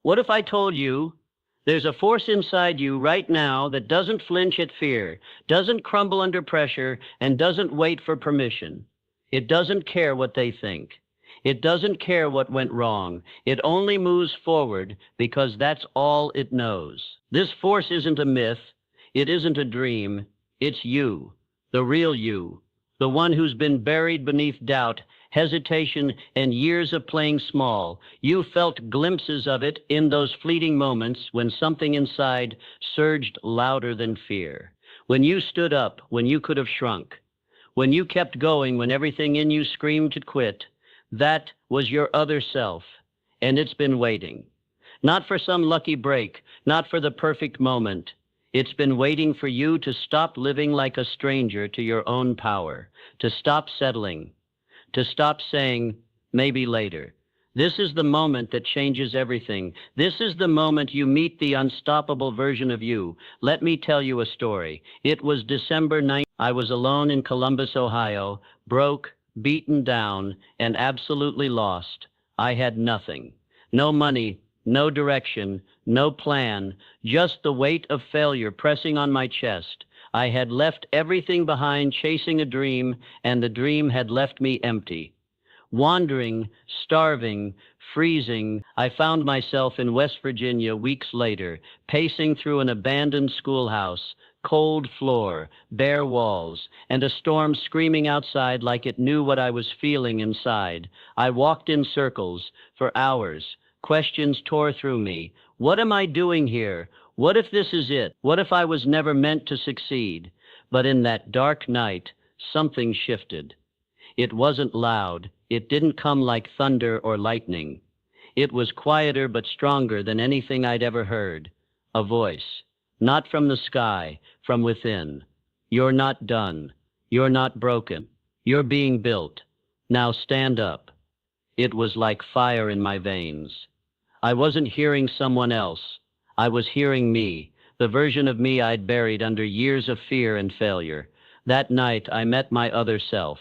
What if I told you there's a force inside you right now that doesn't flinch at fear, doesn't crumble under pressure, and doesn't wait for permission? It doesn't care what they think. It doesn't care what went wrong. It only moves forward because that's all it knows. This force isn't a myth. It isn't a dream. It's you, the real you, the one who's been buried beneath doubt, hesitation, and years of playing small. You felt glimpses of it in those fleeting moments when something inside surged louder than fear. When you stood up, when you could have shrunk. When you kept going, when everything in you screamed to quit. That was your other self, and it's been waiting. Not for some lucky break, not for the perfect moment. It's been waiting for you to stop living like a stranger to your own power, to stop settling, to stop saying, maybe later. This is the moment that changes everything. This is the moment you meet the unstoppable version of you. Let me tell you a story. It was December 9th. I was alone in Columbus, Ohio, broke, beaten down, and absolutely lost. I had nothing. No money, no direction, no plan, just the weight of failure pressing on my chest. I had left everything behind chasing a dream, and the dream had left me empty. Wandering, starving, freezing, I found myself in West Virginia weeks later, pacing through an abandoned schoolhouse, cold floor, bare walls, and a storm screaming outside like it knew what I was feeling inside. I walked in circles for hours. Questions tore through me. What am I doing here? What if this is it? What if I was never meant to succeed? But in that dark night, something shifted. It wasn't loud. It didn't come like thunder or lightning. It was quieter but stronger than anything I'd ever heard. A voice. Not from the sky, from within. You're not done. You're not broken. You're being built. Now stand up. It was like fire in my veins. I wasn't hearing someone else. I was hearing me, the version of me I'd buried under years of fear and failure. That night I met my other self.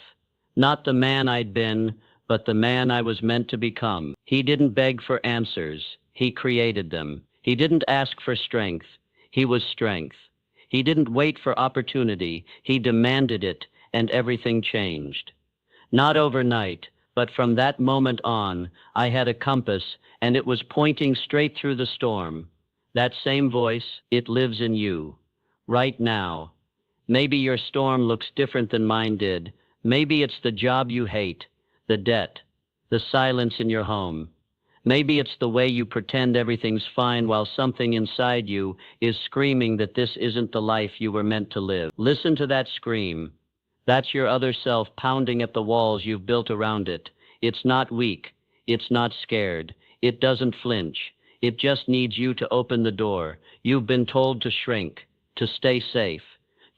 Not the man I'd been, but the man I was meant to become. He didn't beg for answers. He created them. He didn't ask for strength. He was strength. He didn't wait for opportunity. He demanded it, and everything changed. Not overnight, but from that moment on, I had a compass, and it was pointing straight through the storm. That same voice, it lives in you, right now. Maybe your storm looks different than mine did. Maybe it's the job you hate, the debt, the silence in your home. Maybe it's the way you pretend everything's fine while something inside you is screaming that this isn't the life you were meant to live. Listen to that scream. That's your other self pounding at the walls you've built around it. It's not weak. It's not scared. It doesn't flinch. It just needs you to open the door. You've been told to shrink, to stay safe,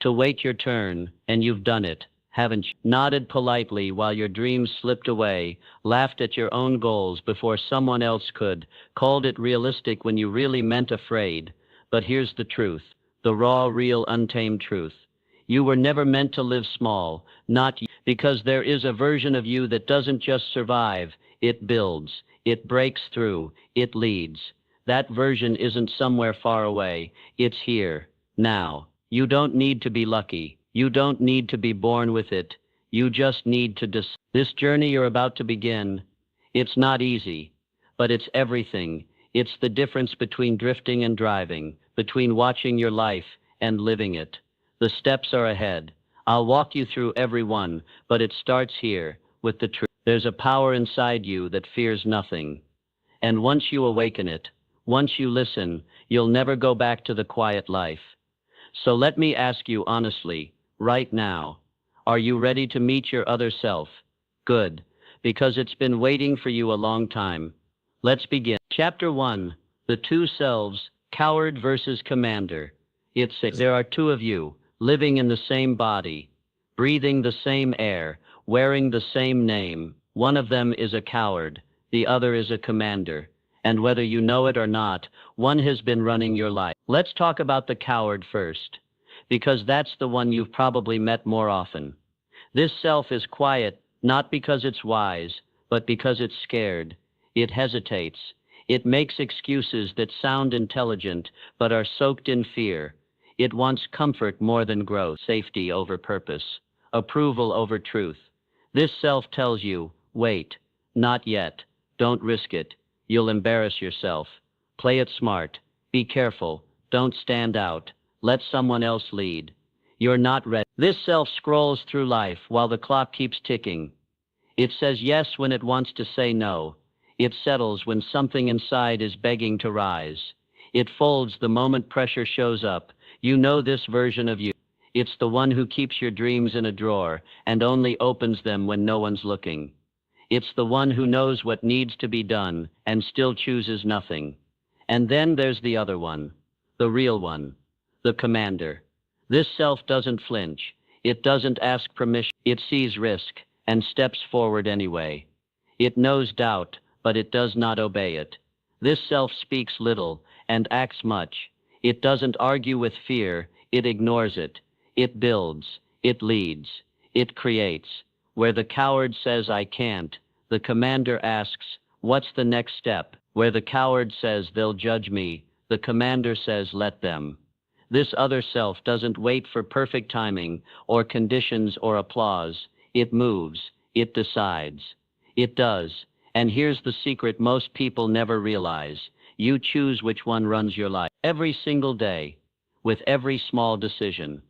to wait your turn, and you've done it, haven't you? Nodded politely while your dreams slipped away, laughed at your own goals before someone else could, called it realistic when you really meant afraid. But here's the truth, the raw, real, untamed truth. You were never meant to live small, not you, because there is a version of you that doesn't just survive, it builds, it breaks through, it leads. That version isn't somewhere far away, it's here, now. You don't need to be lucky. You don't need to be born with it. You just need to This journey you're about to begin, it's not easy, but it's everything. It's the difference between drifting and driving, between watching your life and living it. The steps are ahead. I'll walk you through every one, but it starts here, with the truth. There's a power inside you that fears nothing. And once you awaken it, once you listen, you'll never go back to the quiet life. So let me ask you honestly, right now, are you ready to meet your other self? Good, because it's been waiting for you a long time. Let's begin. Chapter 1, The Two Selves, Coward versus Commander. There are two of you, living in the same body, breathing the same air, wearing the same name. One of them is a coward, the other is a commander. And whether you know it or not, one has been running your life. Let's talk about the coward first, because that's the one you've probably met more often. This self is quiet, not because it's wise, but because it's scared. It hesitates. It makes excuses that sound intelligent but are soaked in fear. It wants comfort more than growth, safety over purpose, approval over truth. This self tells you, wait, not yet, don't risk it, you'll embarrass yourself. Play it smart, be careful, don't stand out, let someone else lead. You're not ready. This self scrolls through life while the clock keeps ticking. It says yes when it wants to say no. It settles when something inside is begging to rise. It folds the moment pressure shows up. You know this version of you. It's the one who keeps your dreams in a drawer and only opens them when no one's looking. It's the one who knows what needs to be done and still chooses nothing. And then there's the other one, the real one, the commander. This self doesn't flinch. It doesn't ask permission. It sees risk and steps forward anyway. It knows doubt, but it does not obey it. This self speaks little and acts much. It doesn't argue with fear. It ignores it. It builds. It leads. It creates. Where the coward says, I can't, the commander asks, what's the next step? Where the coward says, they'll judge me, the commander says, let them. This other self doesn't wait for perfect timing or conditions or applause. It moves. It decides. It does. And here's the secret most people never realize. You choose which one runs your life. Every single day, with every small decision,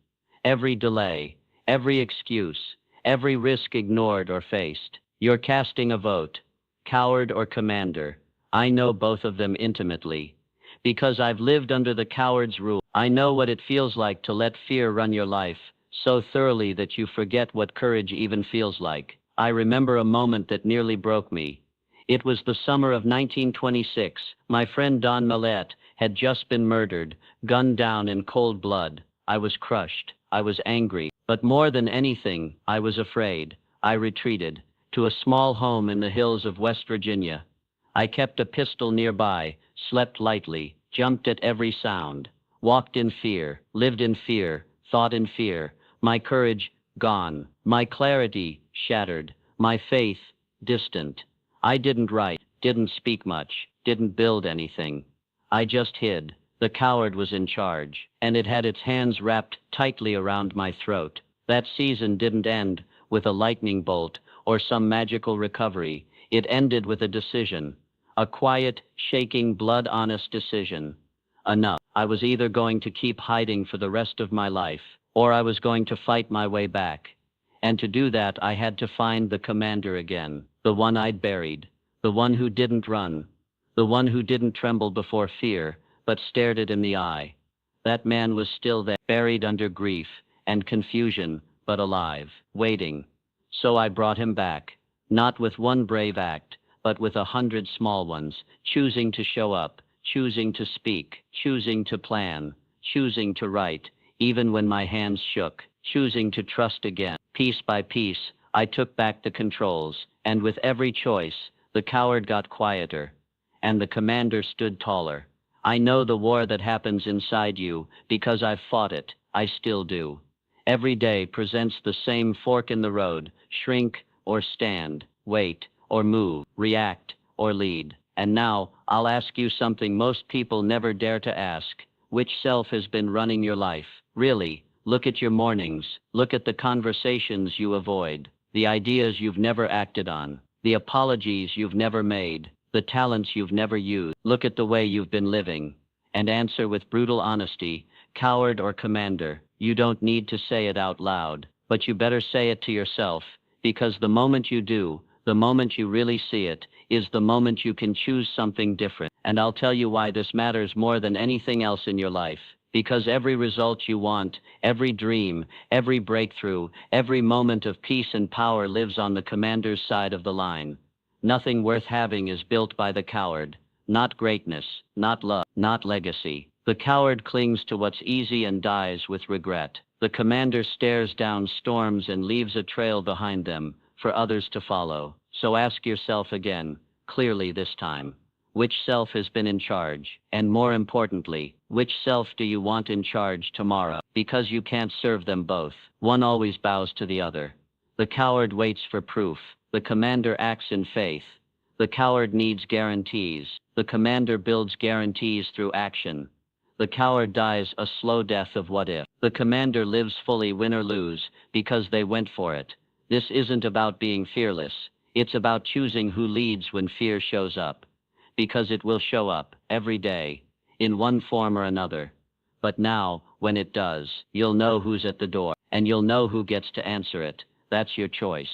every delay, every excuse, every risk ignored or faced, you're casting a vote, coward or commander. I know both of them intimately. Because I've lived under the coward's rule. I know what it feels like to let fear run your life so thoroughly that you forget what courage even feels like. I remember a moment that nearly broke me. It was the summer of 1926. My friend Don Millette had just been murdered, gunned down in cold blood. I was crushed. I was angry. But more than anything, I was afraid. I retreated to a small home in the hills of West Virginia. I kept a pistol nearby, slept lightly, jumped at every sound, walked in fear, lived in fear, thought in fear. My courage gone, my clarity shattered, my faith distant. I didn't write, didn't speak much, didn't build anything. I just hid. The coward was in charge, and it had its hands wrapped tightly around my throat. That season didn't end with a lightning bolt or some magical recovery. It ended with a decision, a quiet, shaking, blood-honest decision. Enough. I was either going to keep hiding for the rest of my life, or I was going to fight my way back. And to do that, I had to find the commander again, the one I'd buried, the one who didn't run, the one who didn't tremble before fear, but stared it in the eye. That man was still there, buried under grief and confusion, but alive, waiting. So I brought him back, not with one brave act, but with 100 small ones, choosing to show up, choosing to speak, choosing to plan, choosing to write, even when my hands shook, choosing to trust again. Piece by piece, I took back the controls, and with every choice, the coward got quieter, and the commander stood taller. I know the war that happens inside you because I've fought it. I still do. Every day presents the same fork in the road, shrink or stand, wait or move, react or lead. And now, I'll ask you something most people never dare to ask. Which self has been running your life? Really, look at your mornings. Look at the conversations you avoid, the ideas you've never acted on, the apologies you've never made, the talents you've never used. Look at the way you've been living, and answer with brutal honesty, coward or commander. You don't need to say it out loud, but you better say it to yourself, because the moment you do, the moment you really see it, is the moment you can choose something different. And I'll tell you why this matters more than anything else in your life. Because every result you want, every dream, every breakthrough, every moment of peace and power lives on the commander's side of the line. Nothing worth having is built by the coward. Not greatness, not love, not legacy. The coward clings to what's easy and dies with regret. The commander stares down storms and leaves a trail behind them for others to follow. So ask yourself again, clearly this time, which self has been in charge? And more importantly, which self do you want in charge tomorrow? Because you can't serve them both. One always bows to the other. The coward waits for proof. The commander acts in faith. The coward needs guarantees. The commander builds guarantees through action. The coward dies a slow death of what if. The commander lives fully, win or lose, because they went for it. This isn't about being fearless. It's about choosing who leads when fear shows up. Because it will show up, every day, in one form or another. But now, when it does, you'll know who's at the door, and you'll know who gets to answer it. That's your choice.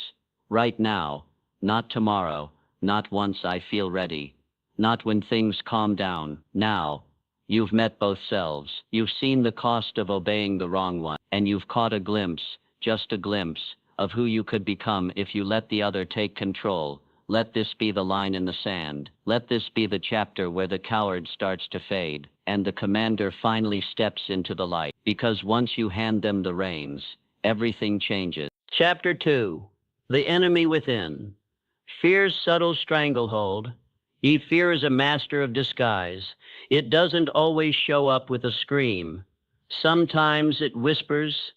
Right now, not tomorrow, not once I feel ready, not when things calm down. Now, you've met both selves. You've seen the cost of obeying the wrong one, and you've caught a glimpse, just a glimpse, of who you could become if you let the other take control. Let this be the line in the sand. Let this be the chapter where the coward starts to fade, and the commander finally steps into the light. Because once you hand them the reins, everything changes. Chapter 2. The Enemy Within. Fear's subtle stranglehold. Fear is a master of disguise. It doesn't always show up with a scream. Sometimes it whispers.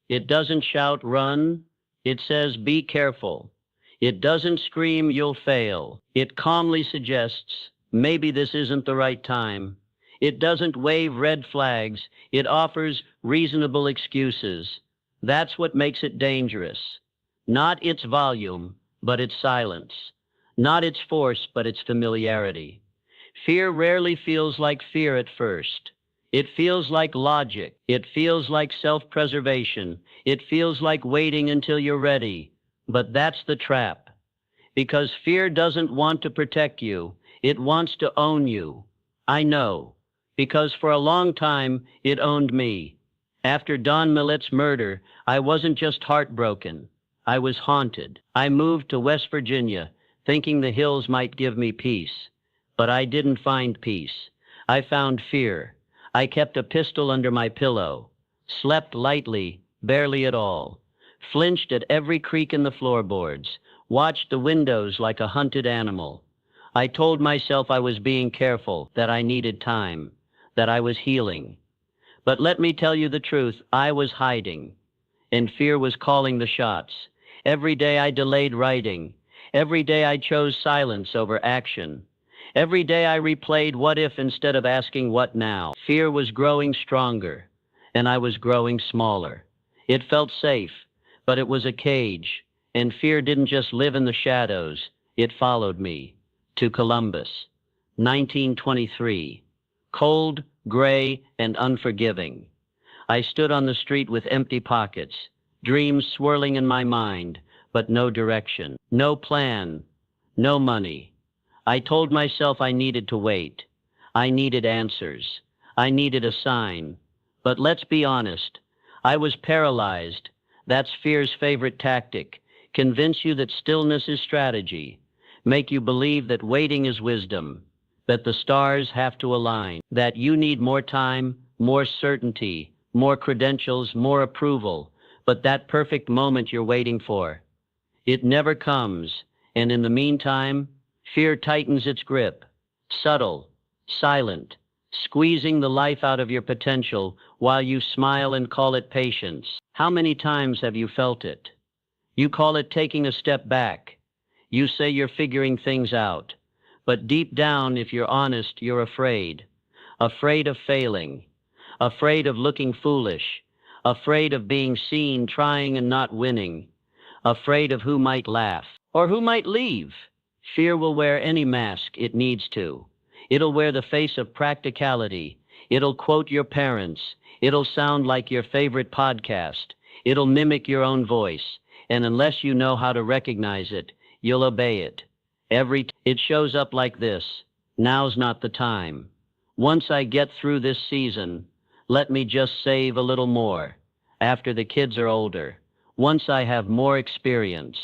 It doesn't shout, run. It says, be careful. It doesn't scream, you'll fail. It calmly suggests, maybe this isn't the right time. It doesn't wave red flags. It offers reasonable excuses. That's what makes it dangerous. Not its volume, but its silence. Not its force, but its familiarity. Fear rarely feels like fear at first. It feels like logic. It feels like self-preservation. It feels like waiting until you're ready. But that's the trap. Because fear doesn't want to protect you. It wants to own you. I know. Because for a long time, it owned me. After Don Millett's murder, I wasn't just heartbroken. I was haunted. I moved to West Virginia, thinking the hills might give me peace. But I didn't find peace. I found fear. I kept a pistol under my pillow, slept lightly, barely at all, flinched at every creak in the floorboards, watched the windows like a hunted animal. I told myself I was being careful, that I needed time, that I was healing. But let me tell you the truth, I was hiding, and fear was calling the shots. Every day I delayed writing. Every day I chose silence over action. Every day I replayed what if instead of asking what now. Fear was growing stronger, and I was growing smaller. It felt safe, but it was a cage, and fear didn't just live in the shadows. It followed me to Columbus, 1923, cold, gray, and unforgiving. I stood on the street with empty pockets, dreams swirling in my mind, but no direction, no plan, no money. I told myself I needed to wait. I needed answers. I needed a sign. But let's be honest, I was paralyzed. That's fear's favorite tactic. Convince you that stillness is strategy. Make you believe that waiting is wisdom, that the stars have to align, that you need more time, more certainty, more credentials, more approval. But that perfect moment you're waiting for, it never comes. And in the meantime, fear tightens its grip, subtle, silent, squeezing the life out of your potential while you smile and call it patience. How many times have you felt it? You call it taking a step back. You say you're figuring things out. But deep down, if you're honest, you're afraid. Afraid of failing. Afraid of looking foolish. Afraid of being seen trying and not winning. Afraid of who might laugh or who might leave. Fear will wear any mask it needs to. It'll wear the face of practicality. It'll quote your parents. It'll sound like your favorite podcast. It'll mimic your own voice. And unless you know how to recognize it, you'll obey it. It shows up like this. Now's not the time. Once I get through this season, let me just save a little more. After the kids are older, once I have more experience,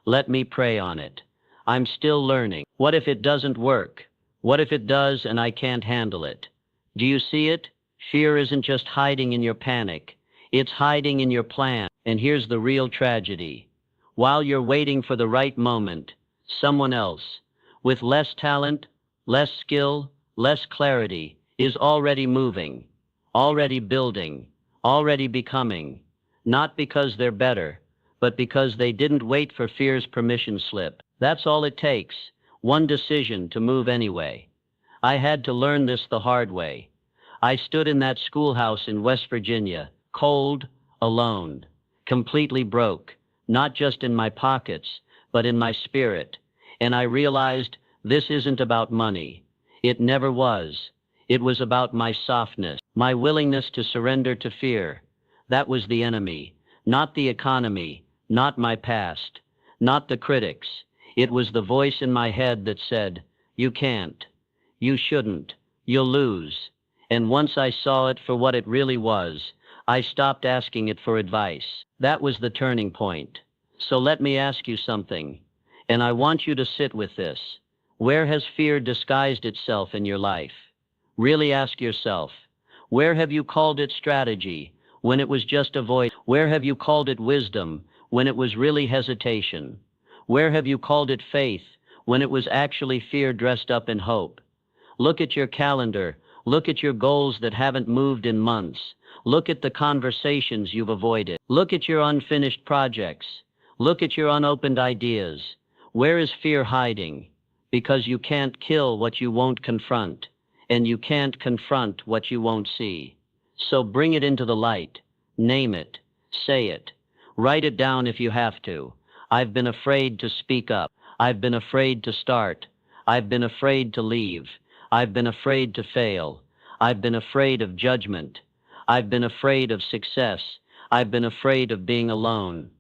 let me pray on it. I'm still learning. What if it doesn't work? What if it does and I can't handle it? Do you see it? Fear isn't just hiding in your panic. It's hiding in your plan. And here's the real tragedy. While you're waiting for the right moment, someone else, with less talent, less skill, less clarity, is already moving, already building, already becoming, not because they're better, but because they didn't wait for fear's permission slip. That's all it takes. one decision to move anyway. I had to learn this the hard way. I stood in that schoolhouse in West Virginia, cold, alone, completely broke, not just in my pockets, but in my spirit. And I realized this isn't about money. It never was. It was about my softness, my willingness to surrender to fear. That was the enemy, not the economy, not my past, not the critics. It was the voice in my head that said, "You can't. You shouldn't. You'll lose." And once I saw it for what it really was, I stopped asking it for advice. That was the turning point. So let me ask you something, and I want you to sit with this. Where has fear disguised itself in your life? Really ask yourself, where have you called it strategy when it was just avoid? Where have you called it wisdom when it was really hesitation? Where have you called it faith when it was actually fear dressed up in hope? Look at your calendar. Look at your goals that haven't moved in months. Look at the conversations you've avoided. Look at your unfinished projects. Look at your unopened ideas. Where is fear hiding? Because you can't kill what you won't confront, and you can't confront what you won't see. So bring it into the light. Name it. Say it. Write it down if you have to. I've been afraid to speak up. I've been afraid to start. I've been afraid to leave. I've been afraid to fail. I've been afraid of judgment. I've been afraid of success. I've been afraid of being alone.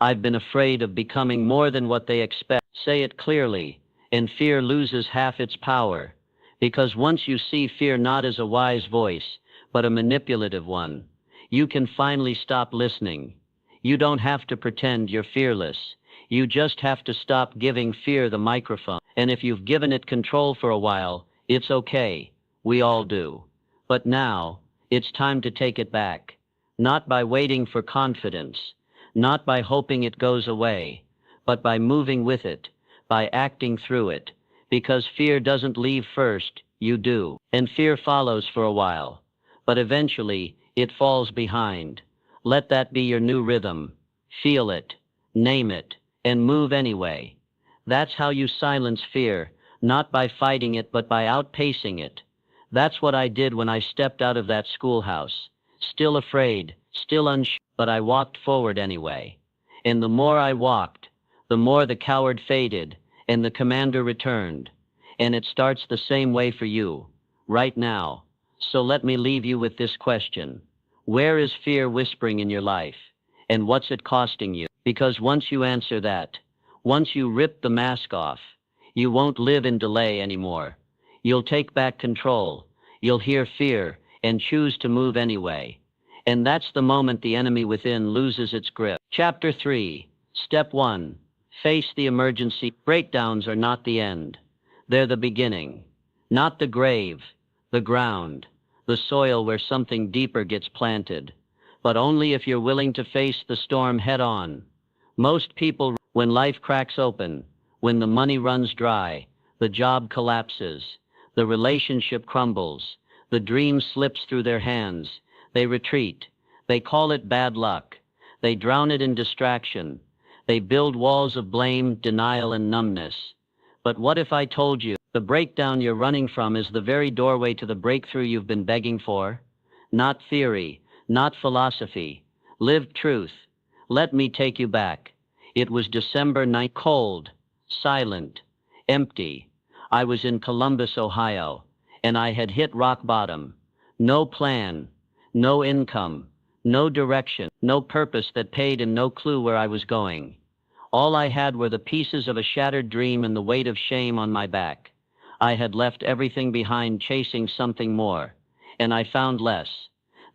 I've been afraid of becoming more than what they expect. Say it clearly, and fear loses half its power. Because once you see fear not as a wise voice, but a manipulative one, you can finally stop listening. You don't have to pretend you're fearless. You just have to stop giving fear the microphone. And if you've given it control for a while, it's okay. We all do. But now, it's time to take it back. Not by waiting for confidence, not by hoping it goes away, but by moving with it, by acting through it. Because fear doesn't leave first, you do. And fear follows for a while. But eventually, it falls behind. Let that be your new rhythm. Feel it, name it, and move anyway. That's how you silence fear, not by fighting it but by outpacing it. That's what I did when I stepped out of that schoolhouse. Still afraid, still unsure, but I walked forward anyway. And the more I walked, the more the coward faded, and the commander returned. And it starts the same way for you, right now. So let me leave you with this question. Where is fear whispering in your life? And what's it costing you? Because once you answer that, once you rip the mask off, you won't live in delay anymore. You'll take back control. You'll hear fear and choose to move anyway. And that's the moment the enemy within loses its grip. Chapter 3. Step 1. Face the emergency. Breakdowns are not the end. They're the beginning. Not the grave, the ground, the soil where something deeper gets planted. But only if you're willing to face the storm head on. Most people, when life cracks open, when the money runs dry, the job collapses, the relationship crumbles, the dream slips through their hands, they retreat. They call it bad luck. They drown it in distraction. They build walls of blame, denial, and numbness. But what if I told you the breakdown you're running from is the very doorway to the breakthrough you've been begging for? Not theory, not philosophy. Lived truth. Let me take you back. It was December night, cold, silent, empty. I was in Columbus, Ohio, and I had hit rock bottom. No plan, no income, no direction, no purpose that paid, and no clue where I was going. All I had were the pieces of a shattered dream and the weight of shame on my back. I had left everything behind chasing something more, and I found less.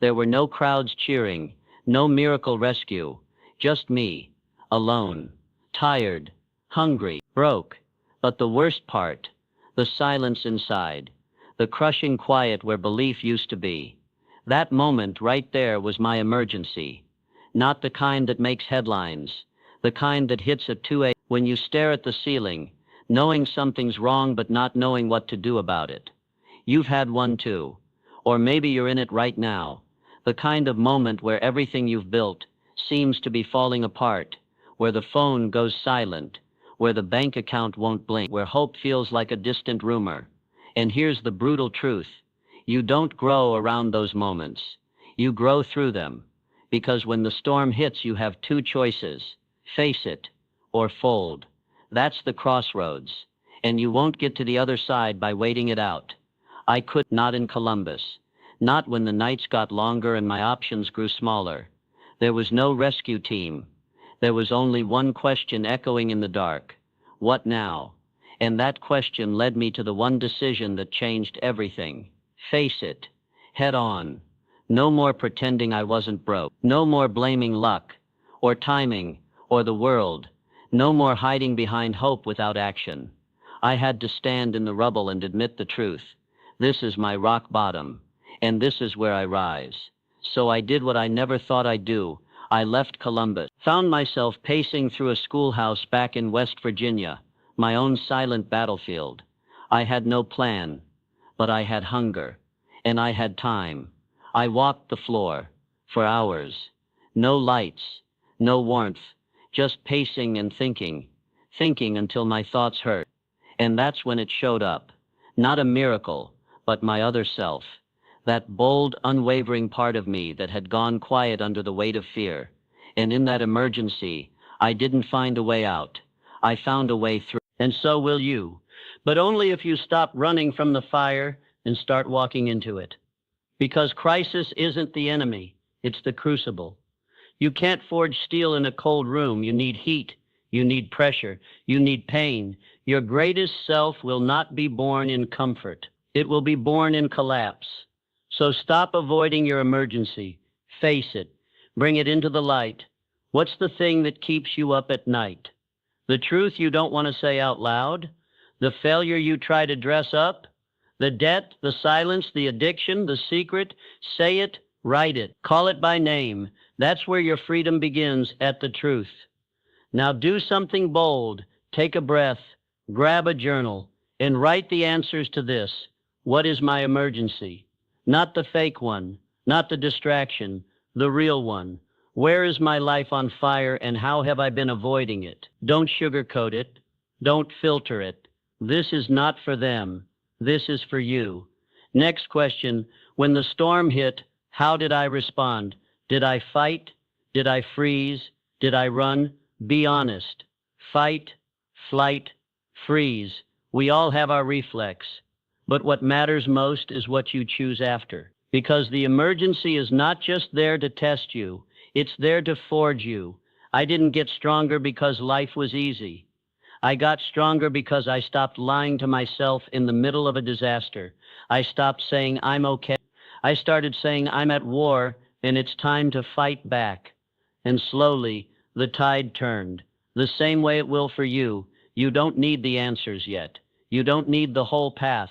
There were no crowds cheering, no miracle rescue, just me, alone, tired, hungry, broke. But the worst part, the silence inside, the crushing quiet where belief used to be. That moment right there was my emergency. Not the kind that makes headlines, the kind that hits at 2 a.m. when you stare at the ceiling, knowing something's wrong but not knowing what to do about it. You've had one too. Or maybe you're in it right now. The kind of moment where everything you've built seems to be falling apart, where the phone goes silent, where where the bank account won't blink, where hope feels like a distant rumor. And here's the brutal truth. You don't grow around those moments. You grow through them. Because when the storm hits, you have two choices: face it or fold. That's the crossroads. And you won't get to the other side by waiting it out. I could not in Columbus. Not when the nights got longer and my options grew smaller. There was no rescue team. There was only one question echoing in the dark. What now? And that question led me to the one decision that changed everything. Face it. Head on. No more pretending I wasn't broke. No more blaming luck, or timing, or the world. No more hiding behind hope without action. I had to stand in the rubble and admit the truth. This is my rock bottom, and this is where I rise. So I did what I never thought I'd do. I left Columbus, found myself pacing through a schoolhouse back in West Virginia, my own silent battlefield. I had no plan, but I had hunger, and I had time. I walked the floor for hours. No lights, no warmth, just pacing and thinking until my thoughts hurt. And that's when it showed up. Not a miracle, but my other self. That bold, unwavering part of me that had gone quiet under the weight of fear. And in that emergency, I didn't find a way out. I found a way through. And so will you. But only if you stop running from the fire and start walking into it. Because crisis isn't the enemy, it's the crucible. You can't forge steel in a cold room. You need heat. You need pressure. You need pain. Your greatest self will not be born in comfort. It will be born in collapse. So stop avoiding your emergency. Face it. Bring it into the light. What's the thing that keeps you up at night? The truth you don't want to say out loud? The failure you try to dress up? The debt, the silence, the addiction, the secret? Say it, write it, call it by name. That's where your freedom begins, at the truth. Now do something bold. Take a breath, grab a journal, and write the answers to this. What is my emergency? Not the fake one, not the distraction, the real one. Where is my life on fire, and how have I been avoiding it? Don't sugarcoat it. Don't filter it. This is not for them. This is for you. Next question. When the storm hit, how did I respond? Did I fight? Did I freeze? Did I run? Be honest. Fight, flight, freeze. We all have our reflex. But what matters most is what you choose after. Because the emergency is not just there to test you. It's there to forge you. I didn't get stronger because life was easy. I got stronger because I stopped lying to myself in the middle of a disaster. I stopped saying I'm okay. I started saying I'm at war and it's time to fight back. And slowly, the tide turned. The same way it will for you. You don't need the answers yet. You don't need the whole path.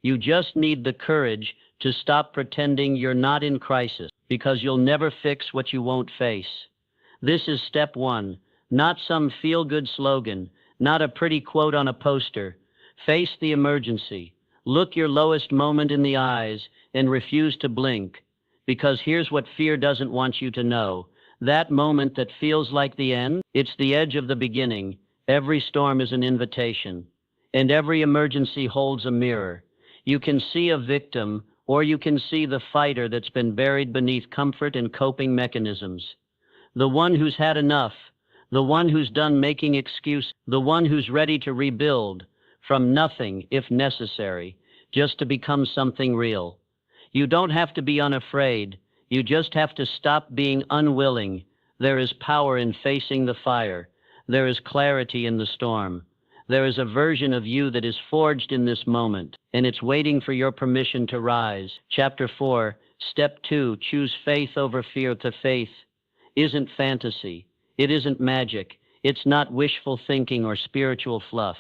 You just need the courage to stop pretending you're not in crisis, because you'll never fix what you won't face. This is step one, not some feel-good slogan, not a pretty quote on a poster. Face the emergency. Look your lowest moment in the eyes and refuse to blink, because here's what fear doesn't want you to know. That moment that feels like the end, it's the edge of the beginning. Every storm is an invitation, and every emergency holds a mirror. You can see a victim, or you can see the fighter that's been buried beneath comfort and coping mechanisms. The one who's had enough, the one who's done making excuses, the one who's ready to rebuild from nothing, if necessary, just to become something real. You don't have to be unafraid. You just have to stop being unwilling. There is power in facing the fire. There is clarity in the storm. There is a version of you that is forged in this moment, and it's waiting for your permission to rise. Chapter 4, Step 2, choose faith over fear. The faith isn't fantasy. It isn't magic. It's not wishful thinking or spiritual fluff.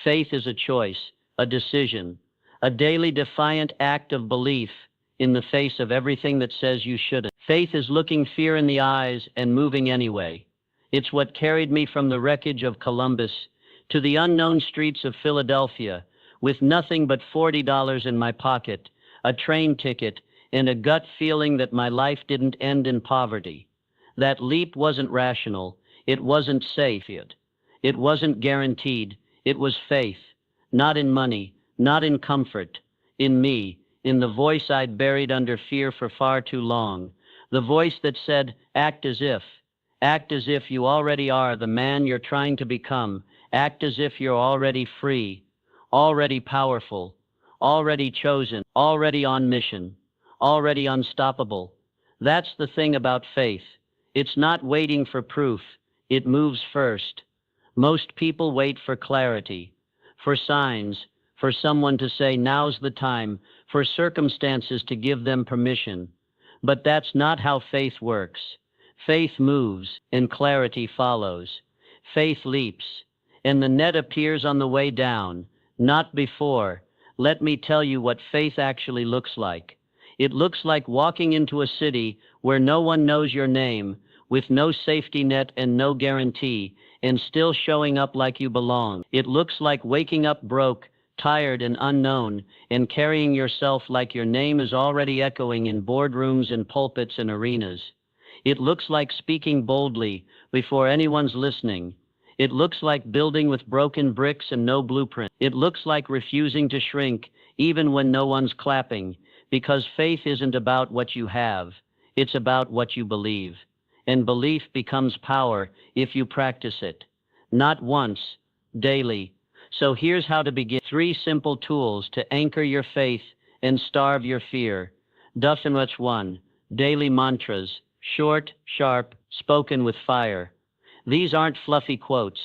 Faith is a choice, a decision, a daily defiant act of belief in the face of everything that says you shouldn't. Faith is looking fear in the eyes and moving anyway. It's what carried me from the wreckage of Columbus to the unknown streets of Philadelphia with nothing but $40 in my pocket, a train ticket, and a gut feeling that my life didn't end in poverty. That leap wasn't rational. It wasn't safe. It wasn't guaranteed. It was faith. Not in money, not in comfort. In me, in the voice I'd buried under fear for far too long. The voice that said, act as if. Act as if you already are the man you're trying to become. Act as if you're already free, already powerful, already chosen, already on mission, already unstoppable. That's the thing about faith. It's not waiting for proof. It moves first. Most people wait for clarity, for signs, for someone to say now's the time, for circumstances to give them permission. But that's not how faith works. Faith moves, and clarity follows. Faith leaps, and the net appears on the way down, not before. Let me tell you what faith actually looks like. It looks like walking into a city where no one knows your name, with no safety net and no guarantee, and still showing up like you belong. It looks like waking up broke, tired and unknown, and carrying yourself like your name is already echoing in boardrooms and pulpits and arenas. It looks like speaking boldly before anyone's listening. It looks like building with broken bricks and no blueprint. It looks like refusing to shrink even when no one's clapping, because faith isn't about what you have. It's about what you believe. And belief becomes power if you practice it. Not once, daily. So here's how to begin. 3 simple tools to anchor your faith and starve your fear. Duffenwich 1. Daily mantras. Short, sharp, spoken with fire. These aren't fluffy quotes.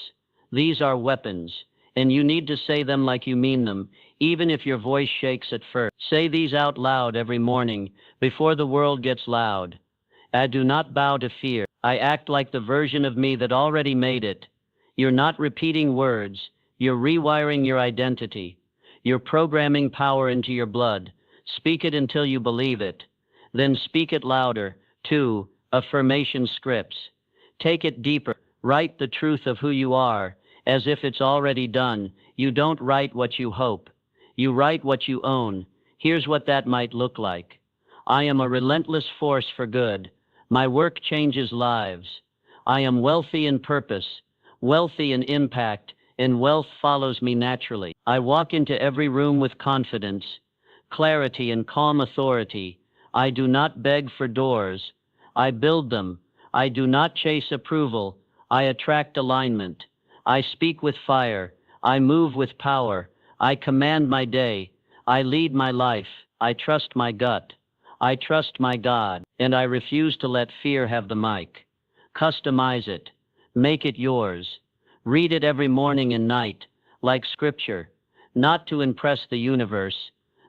These are weapons, and you need to say them like you mean them, even if your voice shakes at first. Say these out loud every morning, before the world gets loud. I do not bow to fear. I act like the version of me that already made it. You're not repeating words. You're rewiring your identity. You're programming power into your blood. Speak it until you believe it. Then speak it louder. 2. Affirmation scripts. Take it deeper. Write the truth of who you are, as if it's already done. You don't write what you hope. You write what you own. Here's what that might look like. I am a relentless force for good. My work changes lives. I am wealthy in purpose, wealthy in impact, and wealth follows me naturally. I walk into every room with confidence, clarity, and calm authority. I do not beg for doors. I build them. I do not chase approval. I attract alignment. I speak with fire. I move with power. I command my day. I lead my life. I trust my gut. I trust my God. And I refuse to let fear have the mic. Customize it. Make it yours. Read it every morning and night, like scripture, not to impress the universe,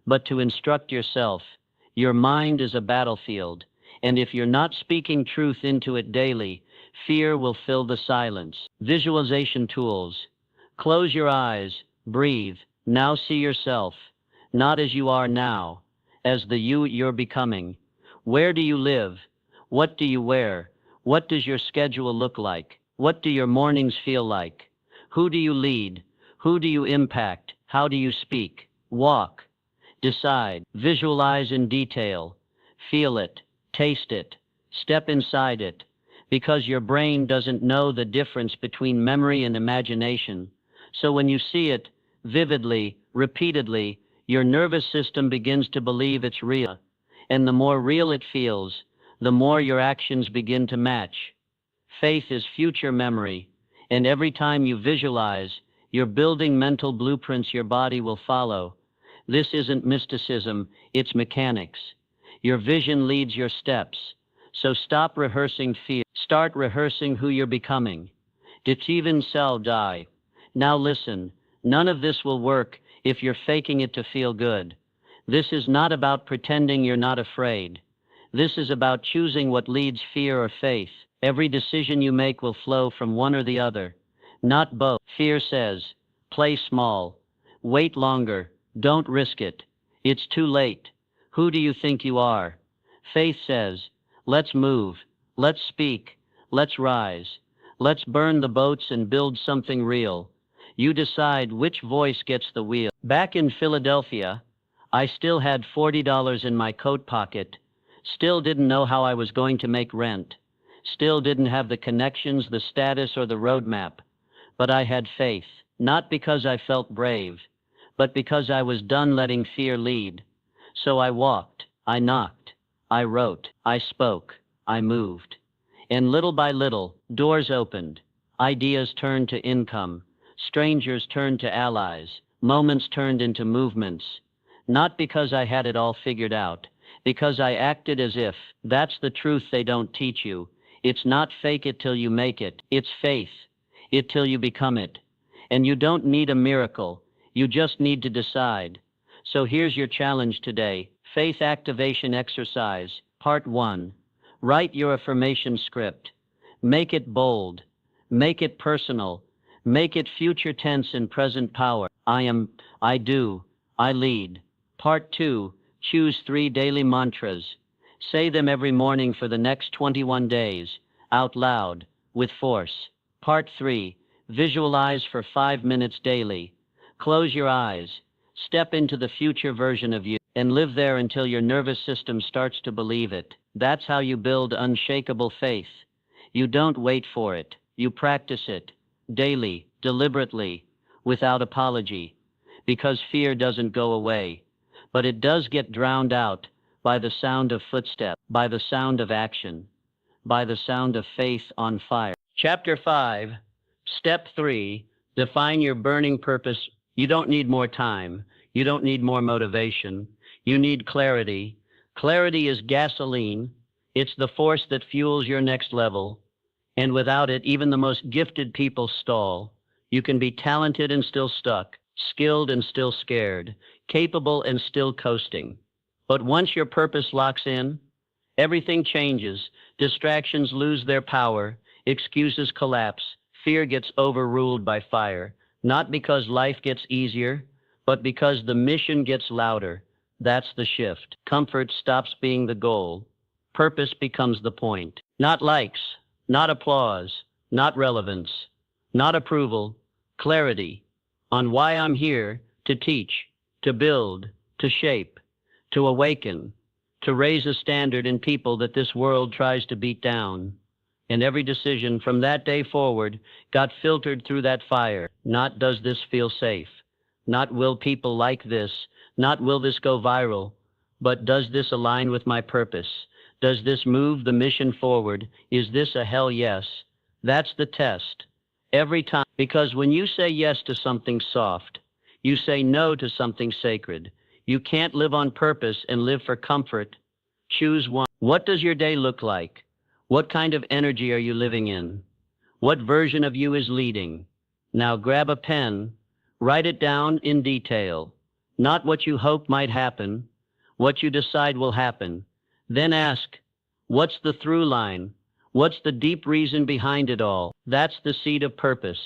but to instruct yourself. Your mind is a battlefield, and if you're not speaking truth into it daily, fear will fill the silence. Visualization tools. Close your eyes, breathe, now see yourself, not as you are now, as the you you're becoming. Where do you live? What do you wear? What does your schedule look like? What do your mornings feel like? Who do you lead? Who do you impact? How do you speak? Walk. Decide. Visualize in detail. Feel it. Taste it. Step inside it. Because your brain doesn't know the difference between memory and imagination. So when you see it vividly, repeatedly, your nervous system begins to believe it's real. And the more real it feels, the more your actions begin to match. Faith is future memory, and every time you visualize, you're building mental blueprints your body will follow. This isn't mysticism, it's mechanics. Your vision leads your steps. So stop rehearsing fear. Start rehearsing who you're becoming. Dichiven sel die. Now listen, none of this will work if you're faking it to feel good. This is not about pretending you're not afraid. This is about choosing what leads fear or faith. Every decision you make will flow from one or the other, not both. Fear says, play small, wait longer, don't risk it. It's too late. Who do you think you are? Faith says, let's move, let's speak, let's rise, let's burn the boats and build something real. You decide which voice gets the wheel. Back in Philadelphia, I still had $40 in my coat pocket, still didn't know how I was going to make rent. Still didn't have the connections, the status, or the roadmap. But I had faith, not because I felt brave, but because I was done letting fear lead. So I walked, I knocked, I wrote, I spoke, I moved. And little by little, doors opened. Ideas turned to income. Strangers turned to allies. Moments turned into movements. Not because I had it all figured out, because I acted as if. That's the truth they don't teach you. It's not fake it till you make it. It's faith it till you become it. And you don't need a miracle. You just need to decide. So here's your challenge today. Faith activation exercise, part 1. Write your affirmation script. Make it bold. Make it personal. Make it future tense and present power. I am, I do, I lead. Part 2. Choose 3 daily mantras. Say them every morning for the next 21 days, out loud, with force. Part 3. Visualize for 5 minutes daily. Close your eyes. Step into the future version of you and live there until your nervous system starts to believe it. That's how you build unshakable faith. You don't wait for it. You practice it daily, deliberately, without apology, because fear doesn't go away, but it does get drowned out by the sound of footsteps, by the sound of action, by the sound of faith on fire. Chapter 5, Step 3, define your burning purpose. You don't need more time. You don't need more motivation. You need clarity. Clarity is gasoline. It's the force that fuels your next level. And without it, even the most gifted people stall. You can be talented and still stuck, skilled and still scared, capable and still coasting. But once your purpose locks in, everything changes. Distractions lose their power. Excuses collapse. Fear gets overruled by fire. Not because life gets easier, but because the mission gets louder. That's the shift. Comfort stops being the goal. Purpose becomes the point. Not likes, not applause, not relevance, not approval, clarity on why I'm here: to teach, to build, to shape, to awaken, to raise a standard in people that this world tries to beat down. And every decision from that day forward got filtered through that fire. Not does this feel safe, not will people like this, not will this go viral, but does this align with my purpose? Does this move the mission forward? Is this a hell yes? That's the test. Every time. Because when you say yes to something soft, you say no to something sacred. You can't live on purpose and live for comfort. Choose one. What does your day look like? What kind of energy are you living in? What version of you is leading? Now grab a pen, write it down in detail. Not what you hope might happen, what you decide will happen. Then ask, what's the through line? What's the deep reason behind it all? That's the seed of purpose.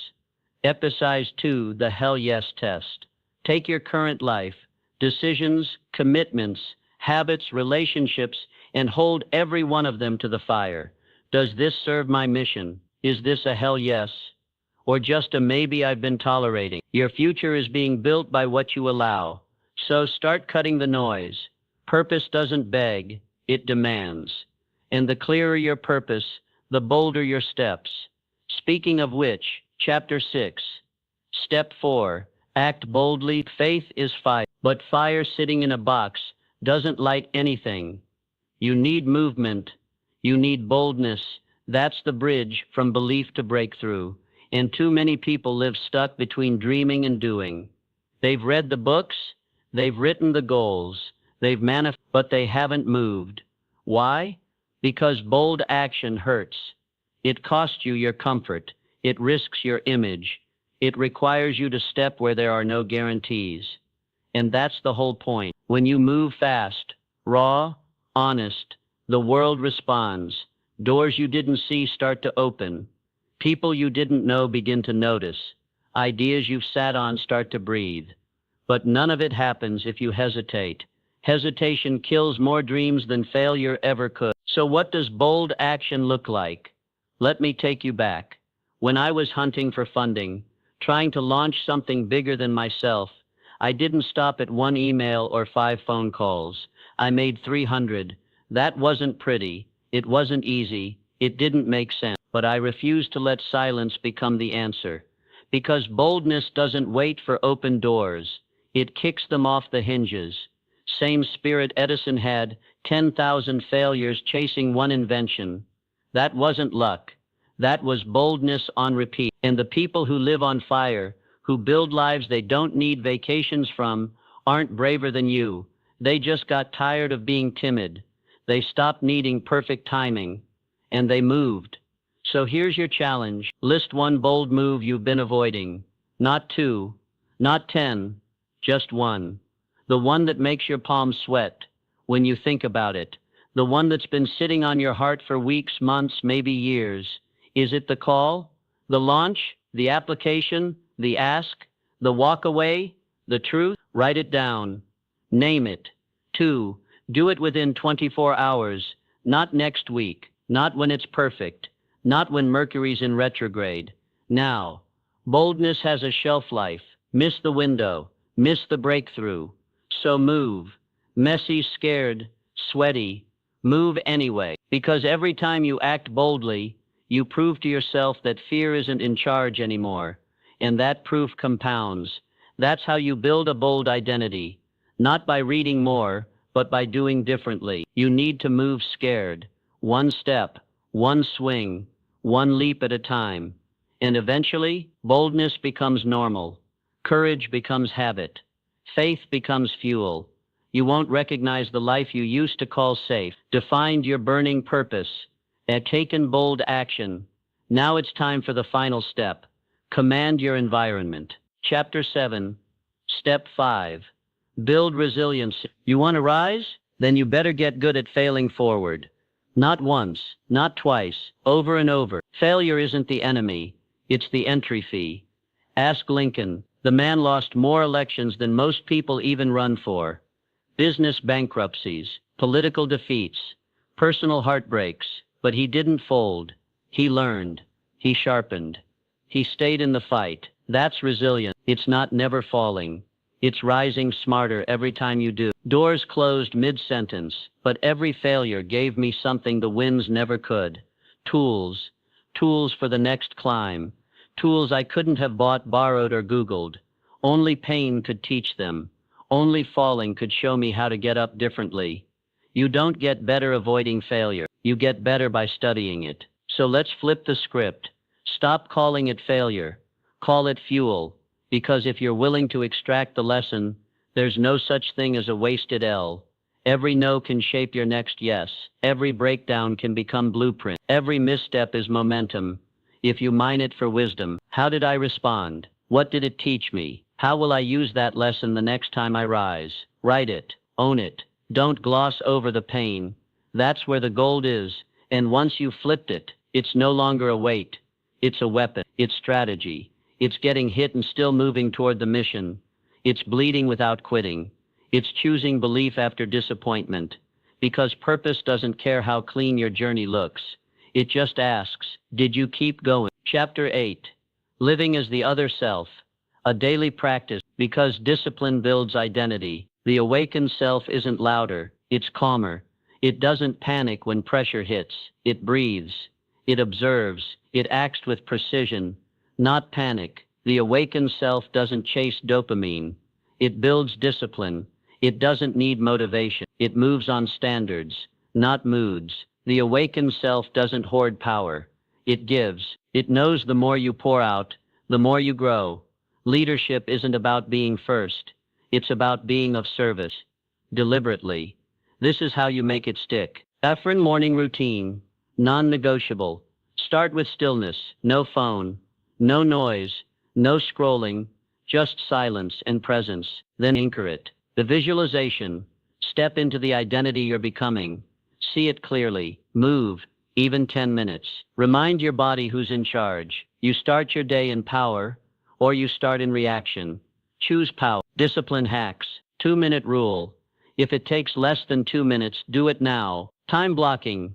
Emphasize 2, the hell yes test. Take your current life, decisions, commitments, habits, relationships, and hold every one of them to the fire. Does this serve my mission? Is this a hell yes? Or just a maybe I've been tolerating? Your future is being built by what you allow. So start cutting the noise. Purpose doesn't beg, it demands. And the clearer your purpose, the bolder your steps. Speaking of which, Chapter 6, Step 4, act boldly. Faith is fire, but fire sitting in a box doesn't light anything. You need movement. You need boldness. That's the bridge from belief to breakthrough. And too many people live stuck between dreaming and doing. They've read the books, they've written the goals, they've manifested, but they haven't moved. Why? Because bold action hurts. It costs you your comfort. It risks your image. It requires you to step where there are no guarantees. And that's the whole point. When you move fast, raw, honest, the world responds. Doors you didn't see start to open. People you didn't know begin to notice. Ideas you've sat on start to breathe. But none of it happens if you hesitate. Hesitation kills more dreams than failure ever could. So what does bold action look like? Let me take you back. When I was hunting for funding, trying to launch something bigger than myself, I didn't stop at 1 email or 5 phone calls. I made 300. That wasn't pretty. It wasn't easy. It didn't make sense. But I refused to let silence become the answer. Because boldness doesn't wait for open doors. It kicks them off the hinges. Same spirit Edison had, 10,000 failures chasing one invention. That wasn't luck. That was boldness on repeat. And the people who live on fire, who build lives they don't need vacations from, aren't braver than you. They just got tired of being timid. They stopped needing perfect timing. And they moved. So here's your challenge. List one bold move you've been avoiding. Not two, not 10, just one. The one that makes your palms sweat when you think about it. The one that's been sitting on your heart for weeks, months, maybe years. Is it the call, the launch, the application, the ask, the walk away, the truth? Write it down. Name it. 2. Do it within 24 hours, not next week, not when it's perfect, not when Mercury's in retrograde. Now, boldness has a shelf life. Miss the window, miss the breakthrough. So move. Messy, scared, sweaty. Move anyway. Because every time you act boldly, you prove to yourself that fear isn't in charge anymore. And that proof compounds. That's how you build a bold identity. Not by reading more, but by doing differently. You need to move scared. One step, one swing, one leap at a time. And eventually, boldness becomes normal. Courage becomes habit. Faith becomes fuel. You won't recognize the life you used to call safe. Defined your burning purpose. And taken bold action. Now it's time for the final step. Command your environment. Chapter 7. Step 5. Build resilience. You want to rise? Then you better get good at failing forward. Not once, not twice, over and over. Failure isn't the enemy. It's the entry fee. Ask Lincoln. The man lost more elections than most people even run for. Business bankruptcies, political defeats, personal heartbreaks. But he didn't fold. He learned. He sharpened. He stayed in the fight. That's resilience. It's not never falling. It's rising smarter every time you do. Doors closed mid-sentence, but every failure gave me something the winds never could. Tools. Tools for the next climb. Tools I couldn't have bought, borrowed, or Googled. Only pain could teach them. Only falling could show me how to get up differently. You don't get better avoiding failure. You get better by studying it. So let's flip the script. Stop calling it failure. Call it fuel. Because if you're willing to extract the lesson, there's no such thing as a wasted L. Every no can shape your next yes. Every breakdown can become blueprint. Every misstep is momentum. If you mine it for wisdom. How did I respond? What did it teach me? How will I use that lesson the next time I rise? Write it. Own it. Don't gloss over the pain. That's where the gold is. And once you've flipped it, it's no longer a weight. It's a weapon. It's strategy. It's getting hit and still moving toward the mission. It's bleeding without quitting. It's choosing belief after disappointment. Because purpose doesn't care how clean your journey looks. It just asks, did you keep going? Chapter 8. Living as the other self. A daily practice. Because discipline builds identity. The awakened self isn't louder. It's calmer. It doesn't panic when pressure hits. It breathes. It observes. It acts with precision. Not panic. The awakened self doesn't chase dopamine. It builds discipline. It doesn't need motivation. It moves on standards, not moods. The awakened self doesn't hoard power. It gives. It knows the more you pour out, the more you grow. Leadership isn't about being first. It's about being of service. Deliberately. This is how you make it stick. Afrin morning routine. Non-negotiable. Start with stillness. No phone. No noise. No scrolling. Just silence and presence. Then anchor it. The visualization. Step into the identity you're becoming. See it clearly. Move. Even 10 minutes. Remind your body who's in charge. You start your day in power, or you start in reaction. Choose power. Discipline hacks. 2-minute rule. If it takes less than 2 minutes, do it now. Time blocking.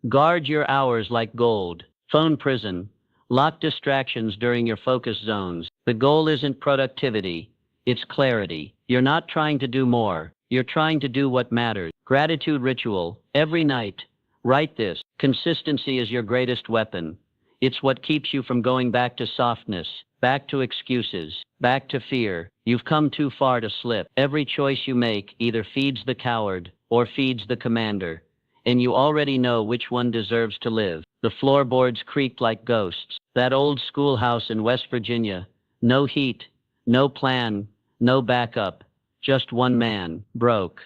Guard your hours like gold. Phone prison. Lock distractions during your focus zones. The goal isn't productivity. It's clarity. You're not trying to do more. You're trying to do what matters. Gratitude ritual. Every night. Write this. Consistency is your greatest weapon. It's what keeps you from going back to softness, back to excuses, back to fear. You've come too far to slip. Every choice you make either feeds the coward or feeds the commander, and you already know which one deserves to live. The floorboards creaked like ghosts. That old schoolhouse in West Virginia. No heat, no plan, no backup. Just one man, broke,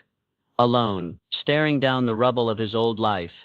alone, staring down the rubble of his old life.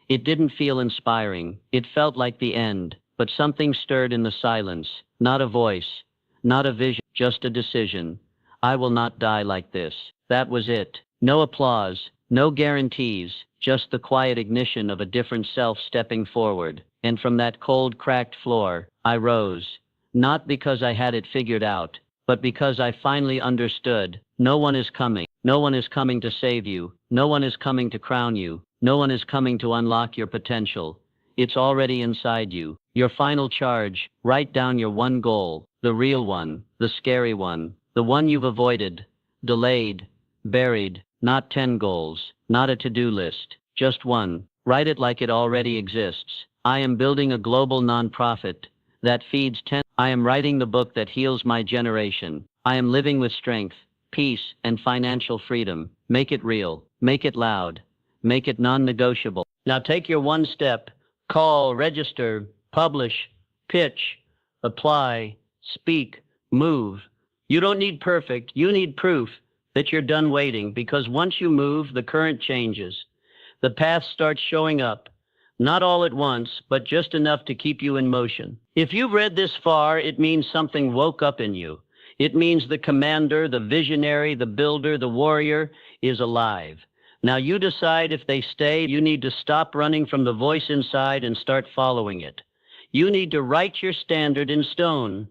It didn't feel inspiring. It felt like the end, but something stirred in the silence. Not a voice, not a vision, just a decision. I will not die like this. That was it. No applause, no guarantees, just the quiet ignition of a different self stepping forward. And from that cold, cracked floor, I rose. Not because I had it figured out, but because I finally understood. No one is coming. No one is coming to save you. No one is coming to crown you. No one is coming to unlock your potential. It's already inside you. Your final charge, write down your one goal, the real one, the scary one, the one you've avoided, delayed, buried, not 10 goals, not a to-do list, just one. Write it like it already exists. I am building a global nonprofit that feeds 10. I am writing the book that heals my generation. I am living with strength, peace, and financial freedom. Make it real. Make it loud. Make it non-negotiable. Now take your one step. Call, register, publish, pitch, apply, speak, move. You don't need perfect. You need proof that you're done waiting, because once you move, the current changes. The path starts showing up. Not all at once, but just enough to keep you in motion. If you've read this far, it means something woke up in you. It means the commander, the visionary, the builder, the warrior is alive. Now you decide if they stay. You need to stop running from the voice inside and start following it. You need to write your standard in stone.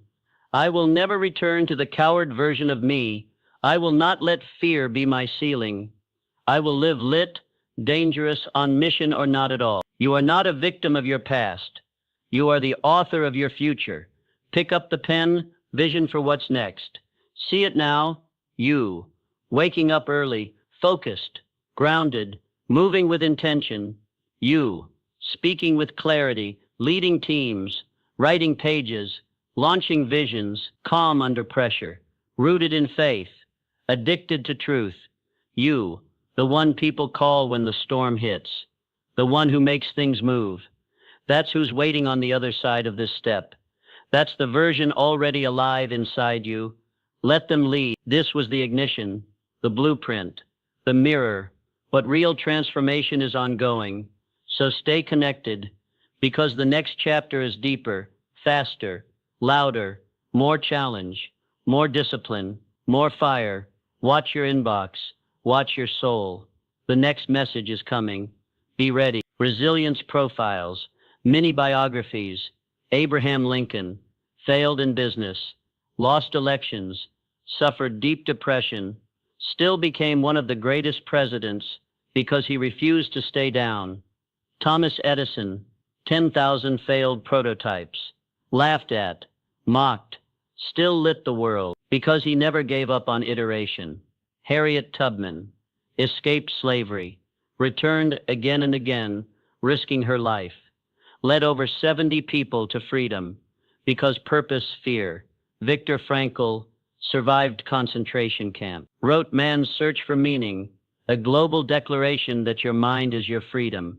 I will never return to the coward version of me. I will not let fear be my ceiling. I will live lit, dangerous, on mission or not at all. You are not a victim of your past. You are the author of your future. Pick up the pen, vision for what's next. See it now, you, waking up early, focused, grounded, moving with intention. You, speaking with clarity, leading teams, writing pages, launching visions, calm under pressure, rooted in faith, addicted to truth. You, the one people call when the storm hits, the one who makes things move. That's who's waiting on the other side of this step. That's the version already alive inside you. Let them lead. This was the ignition, the blueprint, the mirror. But real transformation is ongoing. So stay connected, because the next chapter is deeper, faster, louder, more challenge, more discipline, more fire. Watch your inbox. Watch your soul. The next message is coming. Be ready. Resilience profiles, mini biographies. Abraham Lincoln failed in business, lost elections, suffered deep depression, still became one of the greatest presidents because he refused to stay down. Thomas Edison, 10,000 failed prototypes, laughed at, mocked, still lit the world because he never gave up on iteration. Harriet Tubman escaped slavery, returned again and again, risking her life, led over 70 people to freedom because purpose, fear. Viktor Frankl survived concentration camp, wrote Man's Search for Meaning, a global declaration that your mind is your freedom.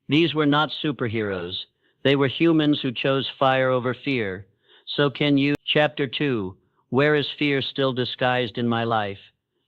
These were not superheroes. They were humans who chose fire over fear. So can you. Chapter 2, Where is fear still disguised in my life?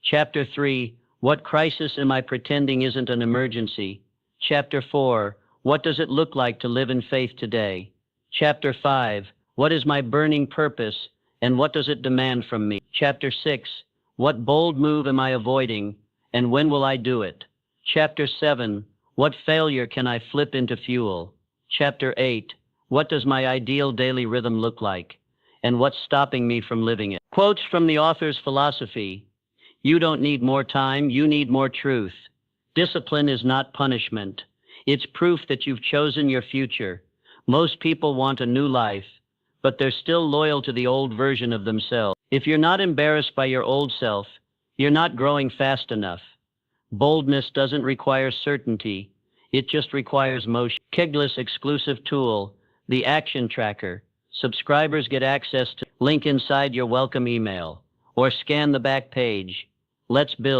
Chapter 3, What crisis am I pretending isn't an emergency? Chapter 4, What does it look like to live in faith today? Chapter 5, What is my burning purpose and what does it demand from me? Chapter 6, What bold move am I avoiding and when will I do it? Chapter 7, What failure can I flip into fuel? Chapter 8, What does my ideal daily rhythm look like and what's stopping me from living it? Quotes from the author's philosophy. You don't need more time, you need more truth. Discipline is not punishment. It's proof that you've chosen your future. Most people want a new life, but they're still loyal to the old version of themselves. If you're not embarrassed by your old self, you're not growing fast enough. Boldness doesn't require certainty. It just requires motion. Keglis exclusive tool, the action tracker. Subscribers get access to link inside your welcome email or scan the back page. Let's build.